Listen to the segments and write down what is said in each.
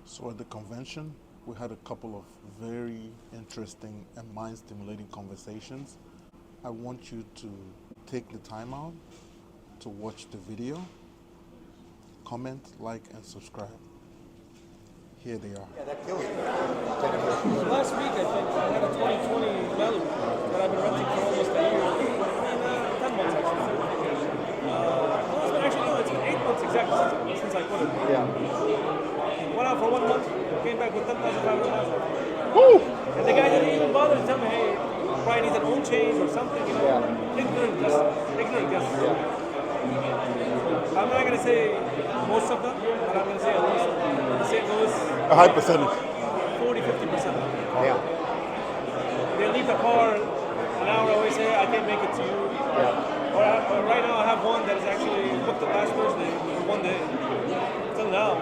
So at the convention, we had a couple of very interesting and mind-stimulating conversations. I want you to take the time out to watch the video, comment, like, and subscribe. Here they are. Yeah, that kills me. Last week, I think, I had a 2020 Malibu that I've been renting for almost a year. 10 months, actually. It's been 8 months exactly since I put it. Yeah. Went out for 1 month, came back with 10,500 miles. Woo! And the guy didn't even bother to tell me, hey, probably needs an oil change or something, you know. Yeah. Ignorant guess. Yeah. I'm not going to say most of them, but I'm going to say at least in St. Louis, A high percentage. 40-50%. Yeah. They leave the car an hour away, say, I can't make it to you. Yeah. Or right now I have one that is actually booked the last Thursday for 1 day. Till now.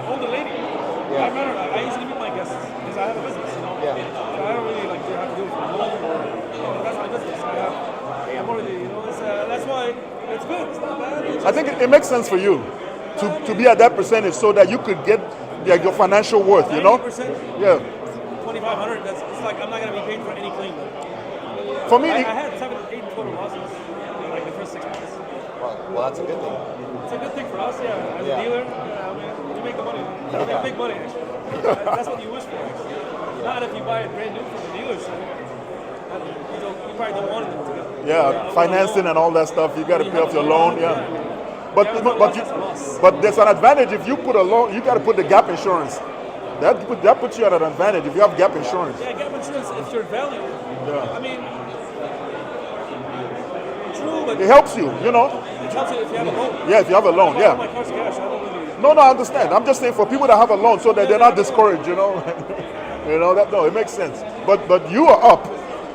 Older lady. Yeah. I remember, I usually meet my guests because I have a business, you know. Yeah. So I don't really like to have to do it from home or, that's my business. I'm already, you know, that's why it's good. It's not bad. I think it makes sense for you to be at that percentage so that you could get your financial worth, you know? 90%, Yeah. 2,500, it's like I'm not going to be paid for any claim. For me, I had 7, 8 total losses in like the first 6 months. Well, that's a good thing. It's a good thing for us, yeah. As a dealer, I mean, you make the money. You make big money, actually. That's what you wish for, actually. Not if you buy it brand new from the dealership. You probably don't want it to get. yeah, financing and all that stuff, you got to pay off your loan, yeah. That's But there's an advantage if you put a loan. You got to put the gap insurance. That puts you at an advantage if you have gap insurance. Yeah, gap insurance if your value. Yeah. I mean, true, but It helps you, you know. it helps you if you have a loan. Yeah, if you have a loan, All yeah. my car's cash. I don't really. No, I understand. I'm just saying for people that have a loan, so that they're not discouraged, you know. You know that. No, it makes sense. But you are up.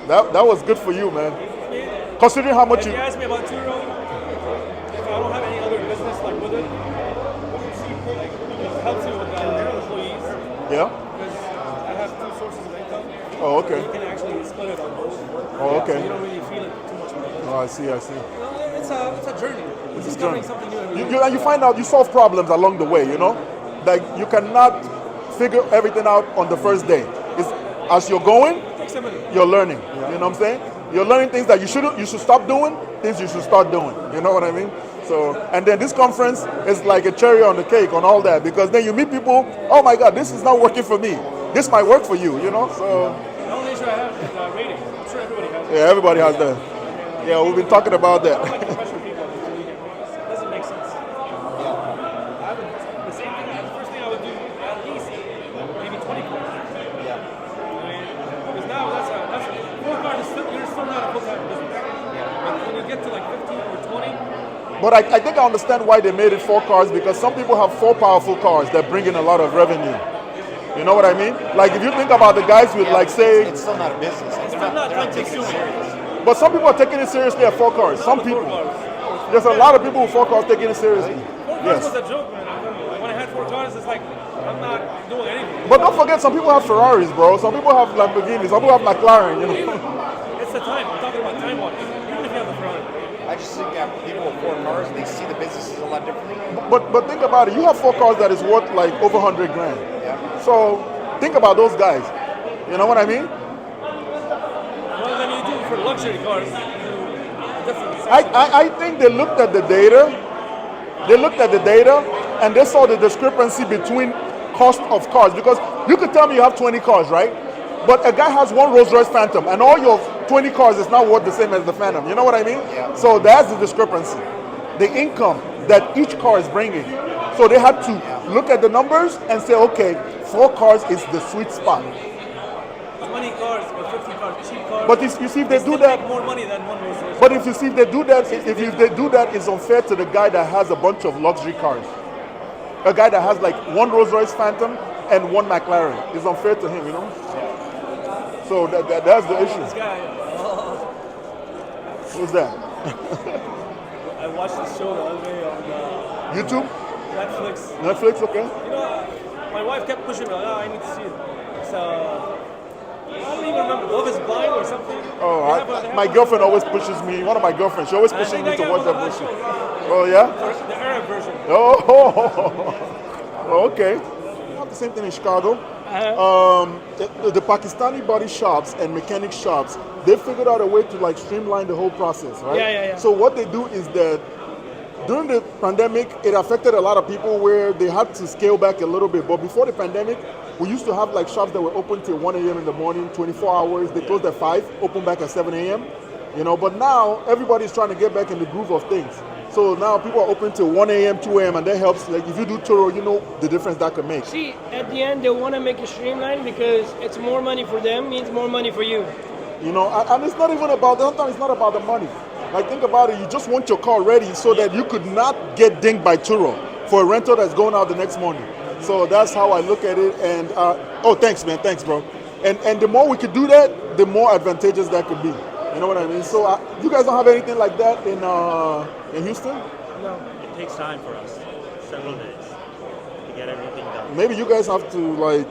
That was good for you, man. Considering how much If you ask me about Turo, if I don't have any other business like with it, it helps you with employees. Yeah. Because I have 2 sources of income. Oh, okay. You can actually split it on both. Oh, okay. So you don't really feel it too much. Oh, I see. It's a journey. It's discovering something new every day. And you find out you solve problems along the way, you know? Like you cannot figure everything out on the first day. It's, as you're going, It takes a minute. you're learning. You know what I'm saying? You're learning things that you should stop doing, things you should start doing. You know what I mean? So, and then this conference is like a cherry on the cake on all that, because then you meet people, oh my God, this is not working for me. This might work for you, you know? So The only issue I have is rating. I'm sure everybody has it. yeah, everybody has that. Yeah, we've been talking about I don't like that. to pressure people until you get ratings. It doesn't make sense. The same thing, the first thing I would do, at least, maybe 20 cars. Yeah. I mean, because now that's a 4 cars, you're still not a full-time business. But when you get to like 15 or 20, But I think I understand why they made it 4 cars, because some people have 4 powerful cars that bring in a lot of revenue. You know what I mean? Like if you think about the guys with like say, It's still not a business. still not They're not taking it consuming. serious. but some people are taking it seriously at 4 cars. Some people. There's a lot of people with 4 cars taking it seriously. 4 cars was a joke, man. When I had 4 cars, it's like, I'm not doing anything. But don't forget, some people have Ferraris, bro. Some people have Lamborghinis. Some people have McLaren. You know. It's the time. I'm talking about time watch. Even if you have the Ferrari. I just think that people with 4 cars, they see the businesses a lot differently. But think about it. You have 4 cars that is worth like over 100 grand. Yeah. So think about those guys. You know what I mean? Well, then you do for luxury cars. You do different. I think they looked at the data. They looked at the data and they saw the discrepancy between cost of cars, because you could tell me you have 20 cars, right? But a guy has one Rolls Royce Phantom and all your 20 cars is not worth the same as the Phantom. You know what I mean? Yeah. So that's the discrepancy. The income that each car is bringing. So they had to look at the numbers and say, okay, 4 cars is the sweet spot. 20 cars or 50 cars, cheap cars. But you see if they do still that, make more money than one Rolls Royce. but if you see if they do that, if they do that, it's unfair to the guy that has a bunch of luxury cars. A guy that has like one Rolls Royce Phantom and one McLaren. It's unfair to him, you know? So that's the This issue. guy, Who's that? I watched this show the other day on YouTube? Netflix. Netflix, okay. You know, my wife kept pushing me, like, I need to see it. It's, I don't even remember, Love is Blind or something. Oh, my girlfriend always pushes me. One of my girlfriends, she always pushes me to watch that bullshit. Oh, yeah? The Arab version. Oh, okay. have the same thing in Chicago. The Pakistani body shops and mechanic shops, they figured out a way to like streamline the whole process, right? Yeah. So what they do is that during the pandemic, it affected a lot of people where they had to scale back a little bit. But before the pandemic, we used to have like shops that were open till 1 a.m. in the morning, 24 hours. They closed at 5, open back at 7 a.m. You know, but now everybody's trying to get back in the groove of things. So now people are open till 1 a.m., 2 a.m., and that helps. Like if you do Turo, you know the difference that could make. See, at the end, they want to make it streamlined because it's more money for them, means more money for you. You know, and it's not even about, sometimes it's not about the money. Like think about it, you just want your car ready so that you could not get dinged by Turo for a rental that's going out the next morning. So that's how I look at it. And oh, thanks, man, thanks, bro. And the more we could do that, the more advantageous that could be. You know what I mean? So you guys don't have anything like that in Houston? No. It takes time for us, several days, to get everything done. Maybe you guys have to like.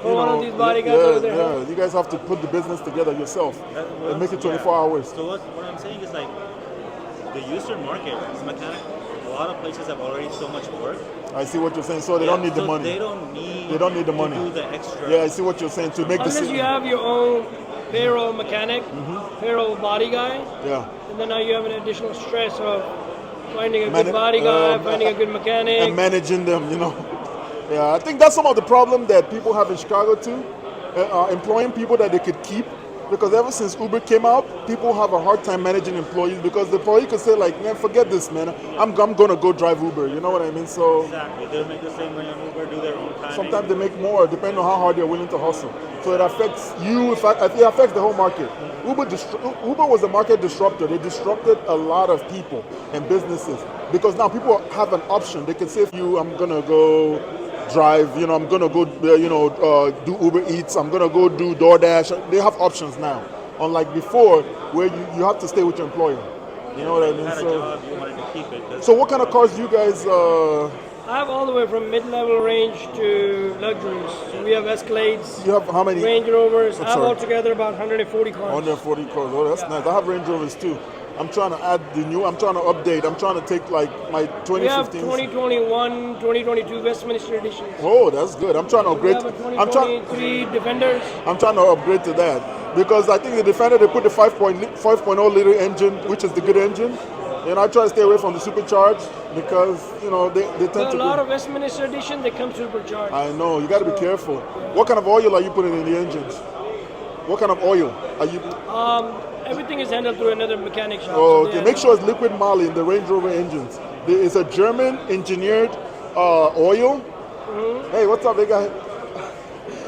One of these body guys over there. Yeah, you guys have to put the business together yourself and make it 24 hours. So what I'm saying is like the Houston market is mechanic. A lot of places have already so much work. I see what you're saying. So they don't need the money. They don't need. They don't need the money. To do the extra. Yeah, I see what you're saying. To make Unless you have your own payroll mechanic, payroll body guy, yeah, and then now you have an additional stress of finding a good body guy, finding a good mechanic, and managing them. You know. Yeah, I think that's some of the problem that people have in Chicago too. Employing people that they could keep, because ever since Uber came out, people have a hard time managing employees because the employee could say like, man, forget this, man. I'm gonna go drive Uber. You know what I mean? So exactly, they'll make the same money on Uber, do their own timing. Sometimes they make more, depending on how hard they're willing to hustle. So it affects you. It affects the whole market. Uber was a market disruptor. They disrupted a lot of people and businesses because now people have an option. They can say, if I'm gonna go drive, you know, I'm gonna go, do Uber Eats, I'm gonna go do DoorDash. They have options now, unlike before, where you have to stay with your employer. You know what I mean? You had a job, you wanted to keep it. So what kind of cars do you guys? I have all the way from mid-level range to luxuries. So we have Escalades. You have how many? Range Rovers. I have sorry. altogether about 140 cars. 140 cars. Oh, that's nice. I have Range Rovers too. I'm trying to add I'm trying to update. I'm trying to take like my 2015. We have 2021, 2022 Westminster editions. Oh, that's good. I'm trying to upgrade. We have a 2023 Defenders. I'm trying to upgrade to that because I think the Defender, they put the 5.0 liter engine, which is the good engine. And I try to stay away from the supercharged because, you know, they tend to. A lot of Westminster edition, they come supercharged. I know. You got to be careful. What kind of oil are you putting in the engines? What kind of oil are you? Everything is handled through another mechanic shop. Oh, okay. Make sure it's liquid moly in the Range Rover engines. It's a German engineered oil. Mm-hmm. Hey, what's up, big guy?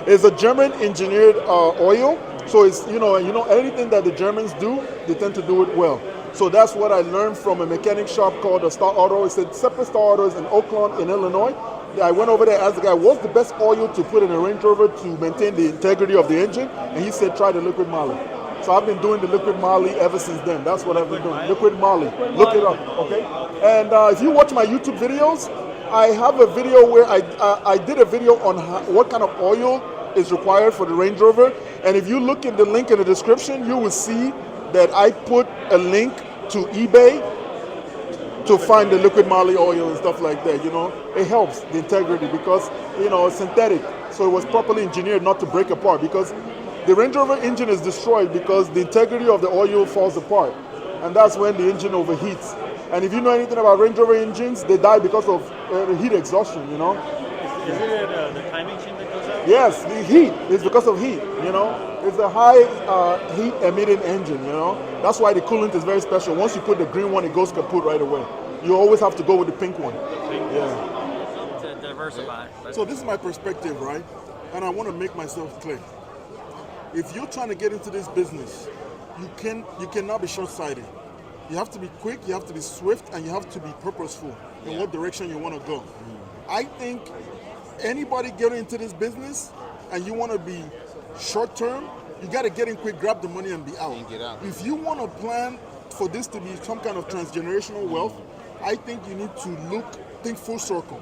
It's a German engineered oil. So it's, anything that the Germans do, they tend to do it well. So that's what I learned from a mechanic shop called Star Auto. It's a separate Star Auto in Oakland, in Illinois. I went over there, asked the guy, what's the best oil to put in a Range Rover to maintain the integrity of the engine? And he said, try the liquid moly. So I've been doing the liquid moly ever since then. That's what I've been doing. Liquid moly. Look it up, okay? And if you watch my YouTube videos, I have a video where I did a video on what kind of oil is required for the Range Rover. And if you look in the link in the description, you will see that I put a link to eBay to find the liquid moly oil and stuff like that. It helps the integrity because it's synthetic, so it was properly engineered not to break apart, because the Range Rover engine is destroyed because the integrity of the oil falls apart, and that's when the engine overheats. And if you know anything about Range Rover engines, they die because of heat exhaustion. Is it the timing chain that goes out? Yes, the heat is because of heat. It's a high heat emitting engine. That's why the coolant is very special. Once you put the green one, it goes kaput right away. You always have to go with the pink one. Yeah. To diversify. So this is my perspective, right? And I want to make myself clear. If you're trying to get into this business, you cannot be short-sighted. You have to be quick, you have to be swift, and you have to be purposeful in what direction you want to go. I think anybody getting into this business and you want to be short-term, you got to get in quick, grab the money, and be out. And get out. If you want to plan for this to be some kind of transgenerational wealth, I think you need to think full circle.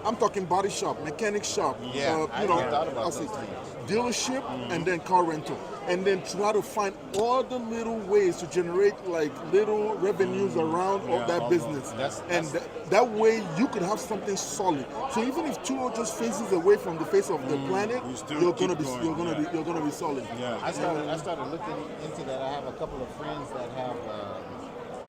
I'm talking body shop, mechanic shop, Yeah, I never thought about I'll say those things. dealership, and then car rental, and then try to find all the little ways to generate like little revenues around all that business. And that way you could have something solid. So even if Turo just faces away from the face of the planet, you're gonna be solid. I started looking into that. I have a couple of friends that have